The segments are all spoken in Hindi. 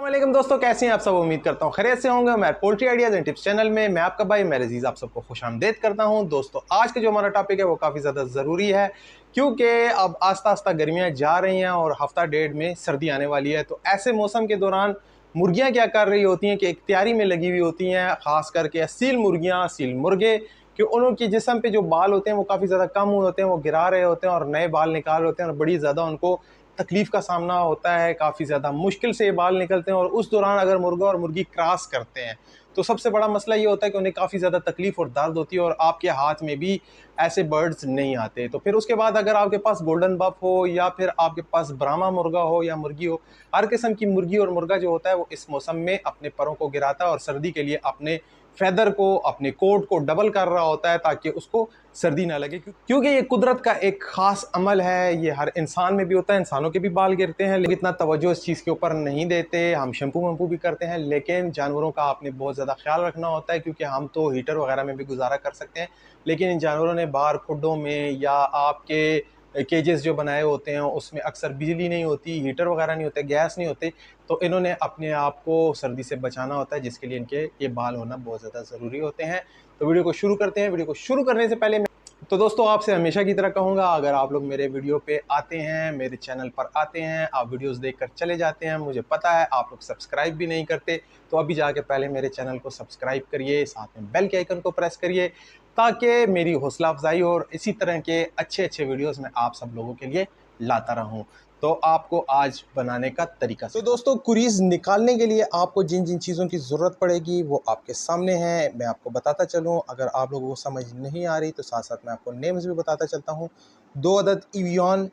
वालेकुम दोस्तों, कैसे हैं आप सब। उम्मीद करता हूँ खैरियत से होंगे। मैं poultry ideas and tips channel में मैं आपका भाई मेरे अजीज आप सबको खुशामदीद करता हूँ। दोस्तों आज का जो हमारा टॉपिक है वो काफ़ी ज़्यादा ज़रूरी है, क्योंकि अब आस्ता आस्ता गर्मियाँ जा रही हैं और हफ्ता डेढ़ में सर्दी आने वाली है। तो ऐसे मौसम के दौरान मुर्गियाँ क्या कर रही होती हैं कि एक तैयारी में लगी हुई होती हैं, ख़ास करके असील मुर्गियाँ, असील मुर्गे, कि उनके जिस्म पे जो बाल होते हैं वो काफ़ी ज़्यादा कम हुए होते हैं, वो गिरा रहे होते हैं और नए बाल निकाल रहे होते हैं और बड़ी ज़्यादा उनको तकलीफ का सामना होता है। काफ़ी ज़्यादा मुश्किल से ये बाल निकलते हैं और उस दौरान अगर मुर्गा और मुर्गी क्रॉस करते हैं तो सबसे बड़ा मसला ये होता है कि उन्हें काफ़ी ज़्यादा तकलीफ और दर्द होती है और आपके हाथ में भी ऐसे बर्ड्स नहीं आते। तो फिर उसके बाद अगर आपके पास गोल्डन बफ हो या फिर आपके पास ब्राह्मा मुर्गा हो या मुर्गी हो, हर किस्म की मुर्गी और मुर्गा जो होता है वो इस मौसम में अपने परों को गिराता है और सर्दी के लिए अपने फेदर को, अपने कोट को डबल कर रहा होता है ताकि उसको सर्दी ना लगे, क्योंकि ये कुदरत का एक खास अमल है। ये हर इंसान में भी होता है, इंसानों के भी बाल गिरते हैं लेकिन इतना तवज्जो इस चीज़ के ऊपर नहीं देते। हम शैम्पू वैम्पू भी करते हैं लेकिन जानवरों का आपने बहुत ज़्यादा ख्याल रखना होता है, क्योंकि हम तो हीटर वगैरह में भी गुजारा कर सकते हैं लेकिन इन जानवरों ने बाहर खुड्डों में या आपके केजेस जो बनाए होते हैं उसमें अक्सर बिजली नहीं होती, हीटर वगैरह नहीं होते, गैस नहीं होती, तो इन्होंने अपने आप को सर्दी से बचाना होता है, जिसके लिए इनके ये बाल होना बहुत ज़्यादा ज़रूरी होते हैं। तो वीडियो को शुरू करते हैं। वीडियो को शुरू करने से पहले तो दोस्तों आपसे हमेशा की तरह कहूँगा, अगर आप लोग मेरे वीडियो पे आते हैं, मेरे चैनल पर आते हैं, आप वीडियोस देखकर चले जाते हैं, मुझे पता है आप लोग सब्सक्राइब भी नहीं करते, तो अभी जाके पहले मेरे चैनल को सब्सक्राइब करिए, साथ में बेल के आइकन को प्रेस करिए ताकि मेरी हौसला अफजाई और इसी तरह के अच्छे अच्छे वीडियोज़ मैं आप सब लोगों के लिए लाता रहूँ। तो आपको आज बनाने का तरीका तो दोस्तों कुरीज़ निकालने के लिए आपको जिन जिन चीज़ों की ज़रूरत पड़ेगी वो आपके सामने है, मैं आपको बताता चलूँ। अगर आप लोगों को समझ नहीं आ रही तो साथ साथ मैं आपको नेम्स भी बताता चलता हूँ। 2 अदद इवियन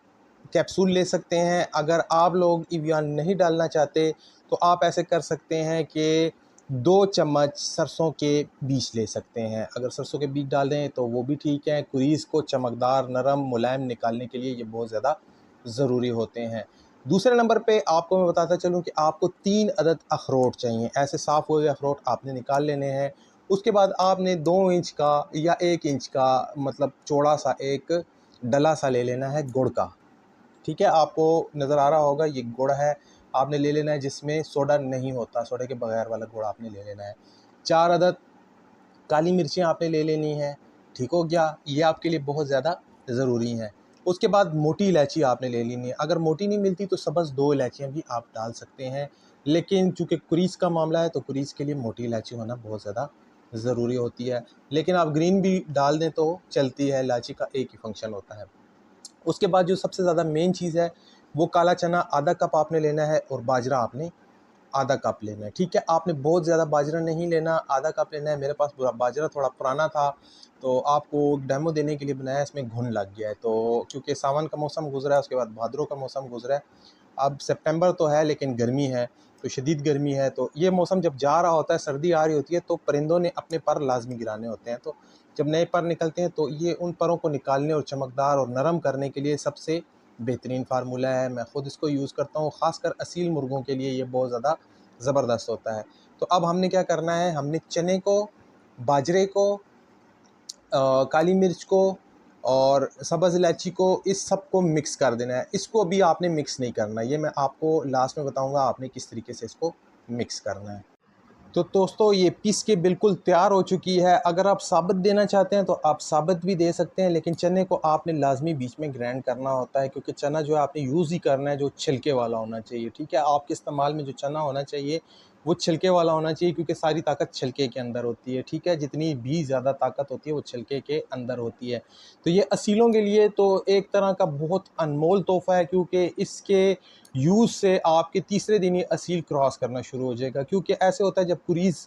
कैप्सूल ले सकते हैं। अगर आप लोग इवियन नहीं डालना चाहते तो आप ऐसे कर सकते हैं कि 2 चम्मच सरसों के बीज ले सकते हैं। अगर सरसों के बीज डाल दें तो वो भी ठीक है। कुरीज़ को चमकदार, नरम, मुलायम निकालने के लिए ये बहुत ज़्यादा ज़रूरी होते हैं। दूसरे नंबर पे आपको मैं बताता चलूँ कि आपको 3 अदद अखरोट चाहिए। ऐसे साफ़ हुए अखरोट आपने निकाल लेने हैं। उसके बाद आपने 2 इंच का या 1 इंच का मतलब चौड़ा सा एक डला सा ले लेना है गुड़ का। ठीक है, आपको नज़र आ रहा होगा ये गुड़ है, आपने ले लेना है जिसमें सोडा नहीं होता, सोडे के बगैर वाला गुड़ आपने ले लेना है। 4 अदद काली मिर्चें आपने ले लेनी है। ठीक हो गया, ये आपके लिए बहुत ज़्यादा ज़रूरी हैं। उसके बाद मोटी इलायची आपने ले लेनी है। अगर मोटी नहीं मिलती तो सब्ज़ 2 इलायचियाँ भी आप डाल सकते हैं, लेकिन चूँकि कुरीज़ का मामला है तो कुरीज़ के लिए मोटी इलायची होना बहुत ज़्यादा ज़रूरी होती है, लेकिन आप ग्रीन भी डाल दें तो चलती है, इलायची का एक ही फंक्शन होता है। उसके बाद जो सबसे ज़्यादा मेन चीज़ है वो काला चना आधा कप आपने लेना है और बाजरा आपने आधा कप लेना है। ठीक है, आपने बहुत ज़्यादा बाजरा नहीं लेना, आधा कप लेना है। मेरे पास बाजरा थोड़ा पुराना था तो आपको डेमो देने के लिए बनाया, इसमें घुन लग गया है। तो क्योंकि सावन का मौसम गुजरा है, उसके बाद भादरों का मौसम गुजरा है, अब सितंबर तो है लेकिन गर्मी है, तो शदीद गर्मी है। तो ये मौसम जब जा रहा होता है, सर्दी आ रही होती है, तो परिंदों ने अपने पर लाजमी गिराने होते हैं। तो जब नए पर निकलते हैं तो ये उन परों को निकालने और चमकदार और नरम करने के लिए सबसे बेहतरीन फार्मूला है। मैं ख़ुद इसको यूज़ करता हूँ, ख़ासकर असील मुर्गों के लिए ये बहुत ज़्यादा ज़बरदस्त होता है। तो अब हमने क्या करना है, हमने चने को, बाजरे को, काली मिर्च को और सब्ज़ इलायची को, इस सब को मिक्स कर देना है। इसको अभी आपने मिक्स नहीं करना, ये मैं आपको लास्ट में बताऊंगा आपने किस तरीके से इसको मिक्स करना है। तो दोस्तों ये पीस के बिल्कुल तैयार हो चुकी है। अगर आप साबुत देना चाहते हैं तो आप साबुत भी दे सकते हैं, लेकिन चने को आपने लाजमी बीच में ग्राइंड करना होता है, क्योंकि चना जो है आपने यूज़ ही करना है जो छिलके वाला होना चाहिए। ठीक है, आपके इस्तेमाल में जो चना होना चाहिए वो छिलके वाला होना चाहिए, क्योंकि सारी ताकत छिलके के अंदर होती है। ठीक है, जितनी भी ज़्यादा ताकत होती है वो छिलके के अंदर होती है। तो ये असीलों के लिए तो एक तरह का बहुत अनमोल तोहफ़ा है, क्योंकि इसके यूज़ से आपके तीसरे दिन ही असील क्रॉस करना शुरू हो जाएगा। क्योंकि ऐसे होता है जब कुरीज़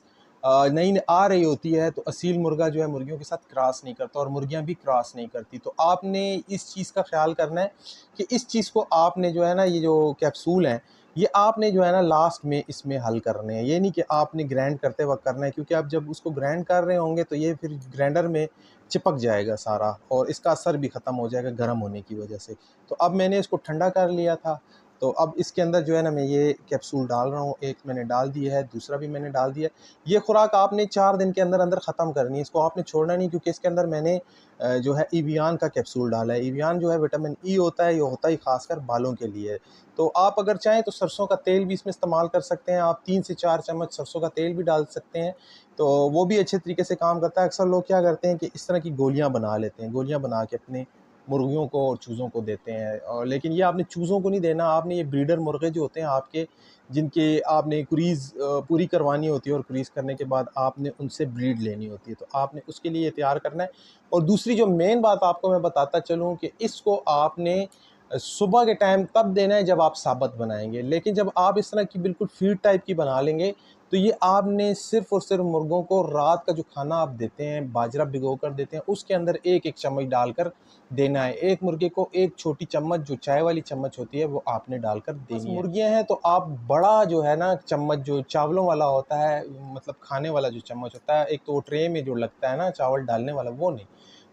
नई आ रही होती है तो असील मुर्गा जो है मुर्गियों के साथ क्रॉस नहीं करता और मुर्गियां भी क्रॉस नहीं करती। तो आपने इस चीज़ का ख्याल करना है कि इस चीज़ को आपने जो है ना, ये जो कैप्सूल हैं ये आपने जो है ना लास्ट में इसमें हल करने हैं। ये नहीं कि आपने ग्राइंड करते वक्त करना है, क्योंकि आप जब उसको ग्राइंड कर रहे होंगे तो ये फिर ग्राइंडर में चिपक जाएगा सारा और इसका असर भी ख़त्म हो जाएगा गर्म होने की वजह से। तो अब मैंने इसको ठंडा कर लिया था। तो अब इसके अंदर जो है ना मैं ये कैप्सूल डाल रहा हूँ, एक मैंने डाल दिया है, दूसरा भी मैंने डाल दिया है। ये खुराक आपने 4 दिन के अंदर अंदर ख़त्म करनी है, इसको आपने छोड़ना नहीं, क्योंकि इसके अंदर मैंने जो है इवियान का कैप्सूल डाला है। इवियान जो है विटामिन ई होता है, ये होता ही खासकर बालों के लिए। तो आप अगर चाहें तो सरसों का तेल भी इसमें इस्तेमाल कर सकते हैं, आप 3 से 4 चम्मच सरसों का तेल भी डाल सकते हैं, तो वो भी अच्छे तरीके से काम करता है। अक्सर लोग क्या करते हैं कि इस तरह की गोलियाँ बना लेते हैं, गोलियाँ बना के अपने मुर्गियों को और चूज़ों को देते हैं, और लेकिन ये आपने चूज़ों को नहीं देना, आपने ये ब्रीडर मुर्गे जो होते हैं आपके, जिनके आपने क्रीज़ पूरी करवानी होती है, और क्रीज़ करने के बाद आपने उनसे ब्रीड लेनी होती है, तो आपने उसके लिए तैयार करना है। और दूसरी जो मेन बात आपको मैं बताता चलूँ कि इसको आपने सुबह के टाइम तब देना है जब आप साबुत बनाएंगे, लेकिन जब आप इस तरह की बिल्कुल फीड टाइप की बना लेंगे तो ये आपने सिर्फ़ और सिर्फ मुर्गों को रात का जो खाना आप देते हैं, बाजरा भिगो कर देते हैं, उसके अंदर एक एक चम्मच डालकर देना है। एक मुर्गे को एक छोटी चम्मच, जो चाय वाली चम्मच होती है, वो आपने डालकर देनी है। मुर्गियाँ हैं तो आप बड़ा जो है ना चम्मच, जो चावलों वाला होता है, मतलब खाने वाला जो चम्मच होता है, एक तो वो ट्रे में जो लगता है ना चावल डालने वाला, वो नहीं।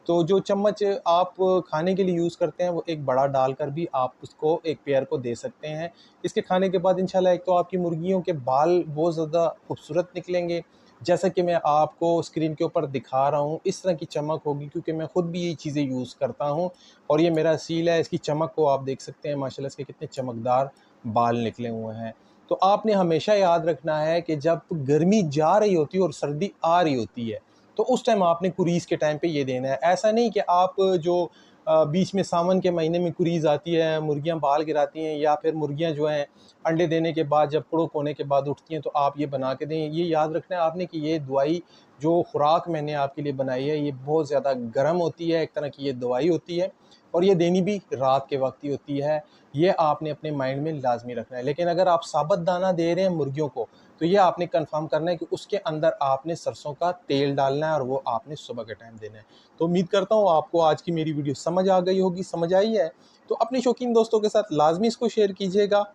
तो जो चम्मच आप खाने के लिए यूज़ करते हैं, वो एक बड़ा डालकर भी आप उसको एक पेयर को दे सकते हैं। इसके खाने के बाद इंशाल्लाह एक तो आपकी मुर्गियों के बाल बहुत ज़्यादा खूबसूरत निकलेंगे, जैसा कि मैं आपको स्क्रीन के ऊपर दिखा रहा हूँ, इस तरह की चमक होगी, क्योंकि मैं खुद भी ये चीज़ें यूज़ करता हूँ और ये मेरा सील है। इसकी चमक को आप देख सकते हैं, माशाल्लाह इसके कितने चमकदार बाल निकले हुए हैं। तो आपने हमेशा याद रखना है कि जब गर्मी जा रही होती है और सर्दी आ रही होती है, तो उस टाइम आपने कुरीज़ के टाइम पे ये देना है। ऐसा नहीं कि आप जो बीच में सावन के महीने में कुरीज़ आती है, मुर्गियाँ बाल गिराती हैं, या फिर मुर्गियाँ जो हैं अंडे देने के बाद जब कुड़ुक होने के बाद उठती हैं, तो आप ये बना के दें। ये याद रखना है आपने कि ये दवाई, जो खुराक मैंने आपके लिए बनाई है, ये बहुत ज़्यादा गर्म होती है, एक तरह की ये दवाई होती है, और ये देनी भी रात के वक्त ही होती है। ये आपने अपने माइंड में लाजमी रखना है। लेकिन अगर आप साबुत दाना दे रहे हैं मुर्गियों को, तो ये आपने कंफर्म करना है कि उसके अंदर आपने सरसों का तेल डालना है, और वो आपने सुबह के टाइम देना है। तो उम्मीद करता हूँ आपको आज की मेरी वीडियो समझ आ गई होगी, समझ आई है तो अपने शौकीन दोस्तों के साथ लाजमी इसको शेयर कीजिएगा।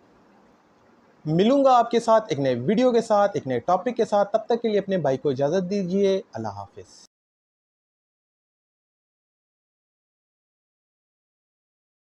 मिलूंगा आपके साथ एक नए वीडियो के साथ, एक नए टॉपिक के साथ। तब तक के लिए अपने भाई को इजाज़त दीजिए। अल्लाह हाफिज़।